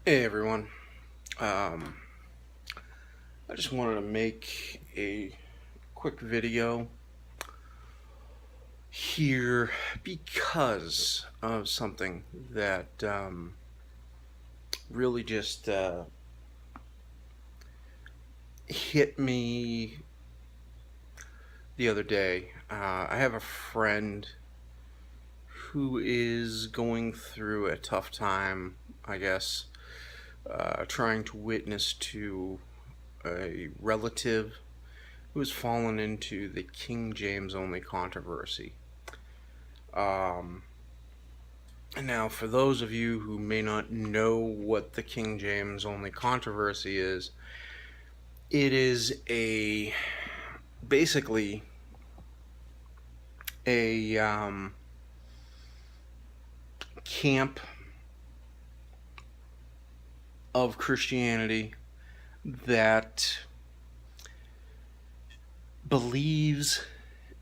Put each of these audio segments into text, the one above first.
Hey everyone. Um, I just wanted to make a quick video here because of something that really just hit me the other day. I have a friend who is going through a tough time, I guess, trying to witness to a relative who has fallen into the King James only controversy. Um, Now, for those of you who may not know what the King James only controversy is, it is basically a camp of Christianity that believes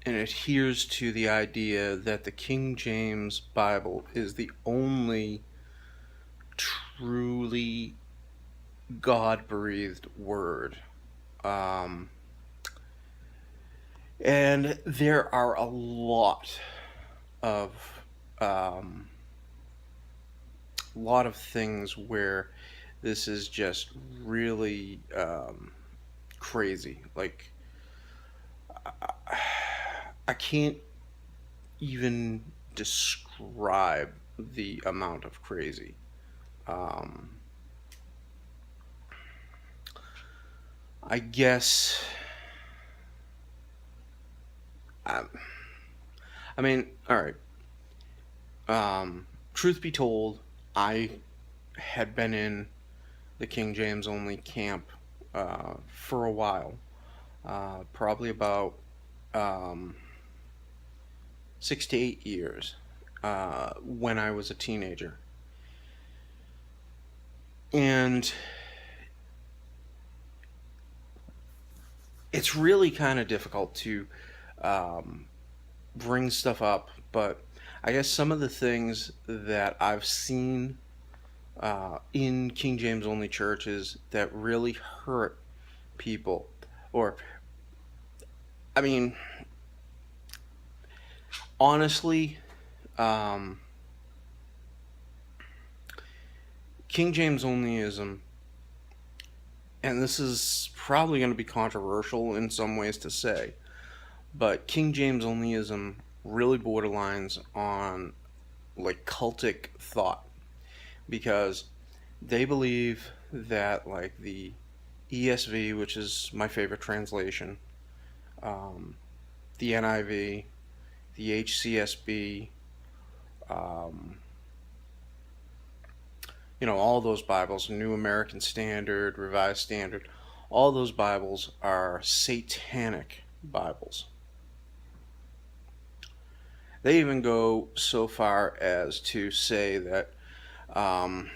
and adheres to the idea that the King James Bible is the only truly God breathed word. Um, and there are a of um, lot of things where this is just really crazy. Like I can't even describe the amount of crazy. Um, I guess. I, I mean, all right. Truth be told, I had been in the King James only camp for a while, probably about um, 6 to 8 years when I was a teenager. And it's really kind of difficult to um, bring stuff up, but I guess some of the things that I've seen in King James only churches that really hurt people, or, I mean, honestly, um, King James onlyism, and this is probably going to be controversial in some ways to say, but King James onlyism really borderlines on like cultic thought because they believe that like the ESV, which is my favorite translation, um, the NIV, the HCSB, um, all those Bibles, New American Standard, Revised Standard, all those Bibles are satanic Bibles. They even go so far as to say that um,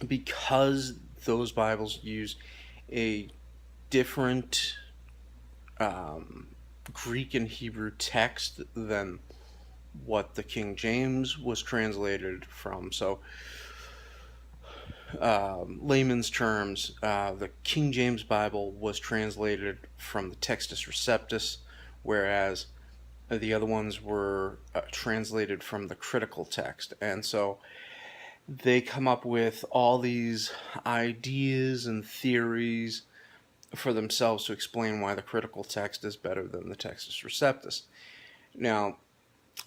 because those Bibles use a different um, Greek and Hebrew text than what the King James was translated from. So, layman's terms, the King James Bible was translated from the Textus Receptus, whereas the other ones were translated from the critical text. And so they come up with all these ideas and theories for themselves to explain why the critical text is better than the Textus Receptus. Now,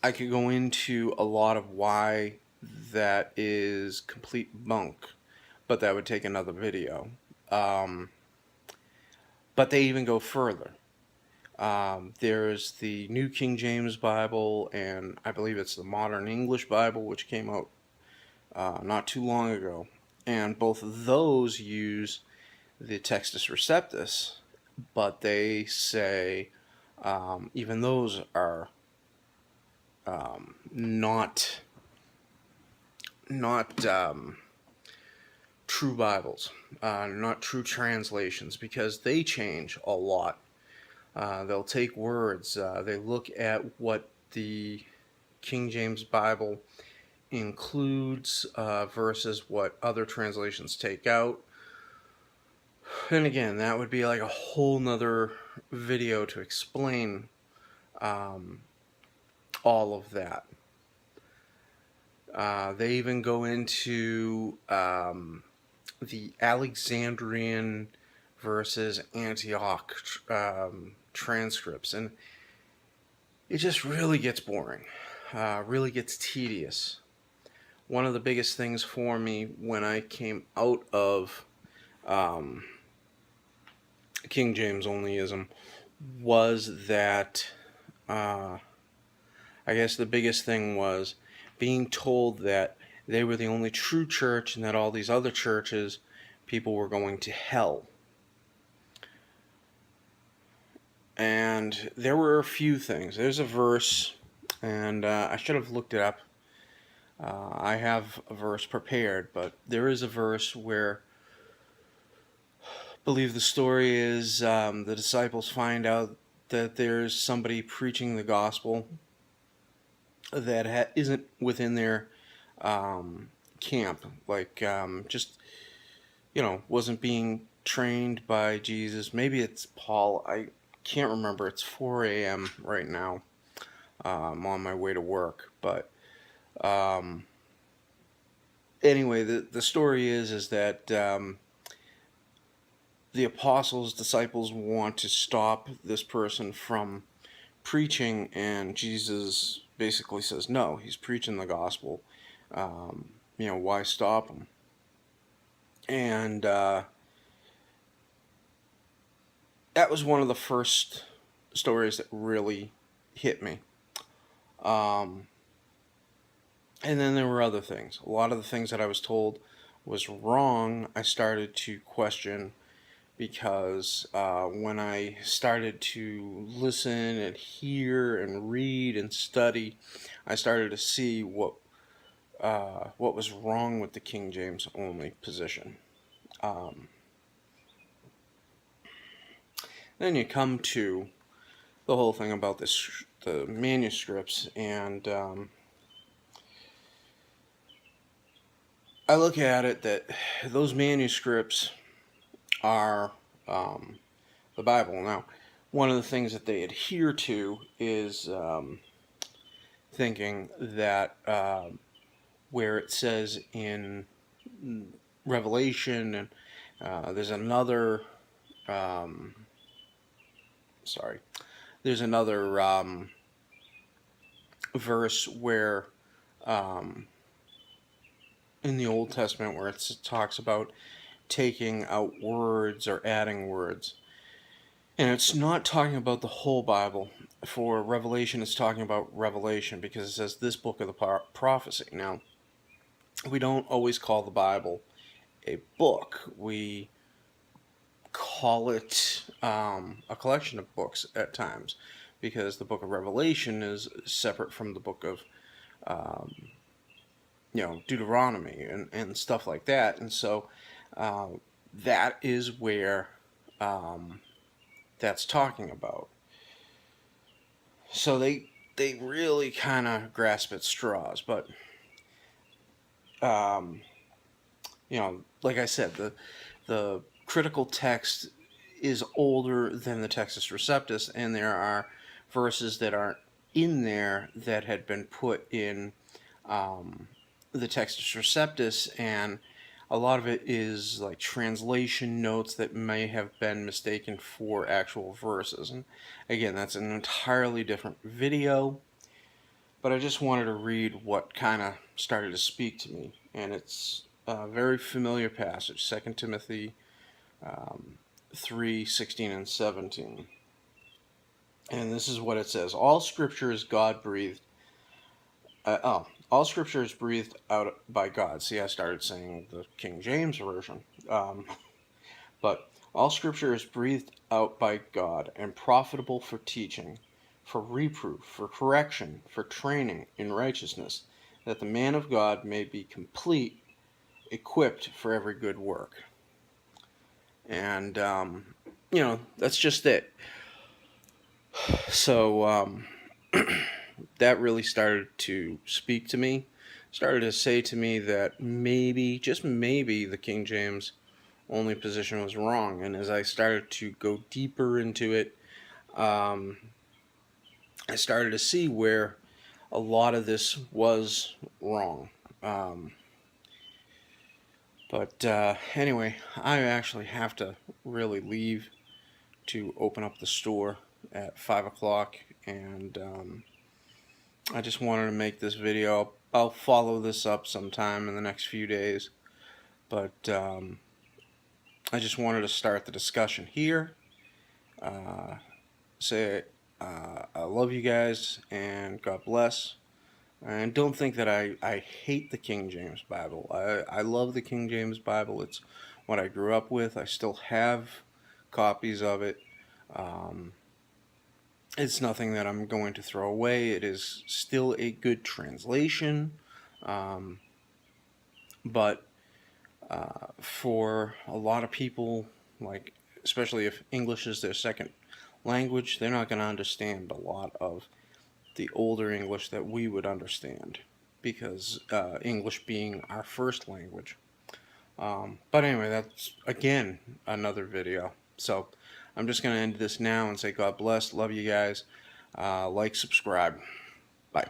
I could go into a lot of why that is complete bunk, but that would take another video. But they even go further. There's the New King James Bible, and I believe it's the Modern English Bible, which came out not too long ago. And both of those use the Textus Receptus, but they say even those are not true Bibles, not true translations, because they change a lot. They'll take words. They look at what the King James Bible includes versus what other translations take out. And again, that would be like a whole nother video to explain all of that. They even go into the Alexandrian versus Antioch transcripts, and it just really gets boring, really gets tedious. One of the biggest things for me when I came out of King James onlyism was that I guess the biggest thing was being told that they were the only true church and that all these other churches, people were going to hell. And there were a few things. There's a verse, and I should have looked it up. I have a verse prepared, but there is a verse where I believe the story is the disciples find out that there's somebody preaching the gospel that isn't within their camp, like just, wasn't being trained by Jesus. Maybe it's Paul. I can't remember. It's 4 a.m. right now. I'm on my way to work, but anyway, the story is that the apostles, disciples want to stop this person from preaching, and Jesus basically says, no, he's preaching the gospel. Why stop him? And that was one of the first stories that really hit me. And then there were other things. A lot of the things that I was told was wrong, I started to question, because when I started to listen and hear and read and study, I started to see what was wrong with the King James only position. Then you come to the whole thing about the manuscripts, and I look at it that those manuscripts are the Bible. Now, one of the things that they adhere to is thinking that where it says in Revelation, and there's another verse where in the Old Testament where it talks about taking out words or adding words. And it's not talking about the whole Bible. For Revelation, it's talking about Revelation, because it says this book of the prophecy. Now, we don't always call the Bible a book. We call it a collection of books at times, because the book of Revelation is separate from the book of Deuteronomy and stuff like that. And so that is where that's talking about. So they really kind of grasp at straws, but like I said, the critical text is older than the Textus Receptus, and there are verses that aren't in there that had been put in the Textus Receptus, and a lot of it is like translation notes that may have been mistaken for actual verses. And again, that's an entirely different video, but I just wanted to read what kind of started to speak to me. And it's a very familiar passage, 2 Timothy 3:16 and 17. And this is what it says: all Scripture is God-breathed. All Scripture is breathed out by God. See, I started saying the King James Version. But all Scripture is breathed out by God and profitable for teaching, for reproof, for correction, for training in righteousness, that the man of God may be complete, equipped for every good work. And, that's just it. So, that really started to speak to me. started to say to me that maybe, just maybe, the King James only position was wrong. And as I started to go deeper into it, I started to see where a lot of this was wrong. Um, but anyway, I actually have to really leave to open up the store at 5 o'clock, and I just wanted to make this video. I'll follow this up sometime in the next few days, but I just wanted to start the discussion here. Say I love you guys and God bless. And don't think that I hate the King James Bible. I love the King James Bible. It's what I grew up with. I still have copies of it. It's nothing that I'm going to throw away. It is still a good translation. But for a lot of people, like especially if English is their second language, they're not going to understand a lot of the older English that we would understand, because English being our first language. But anyway, that's again another video. So I'm just going to end this now and say God bless. Love you guys. Like, subscribe. Bye.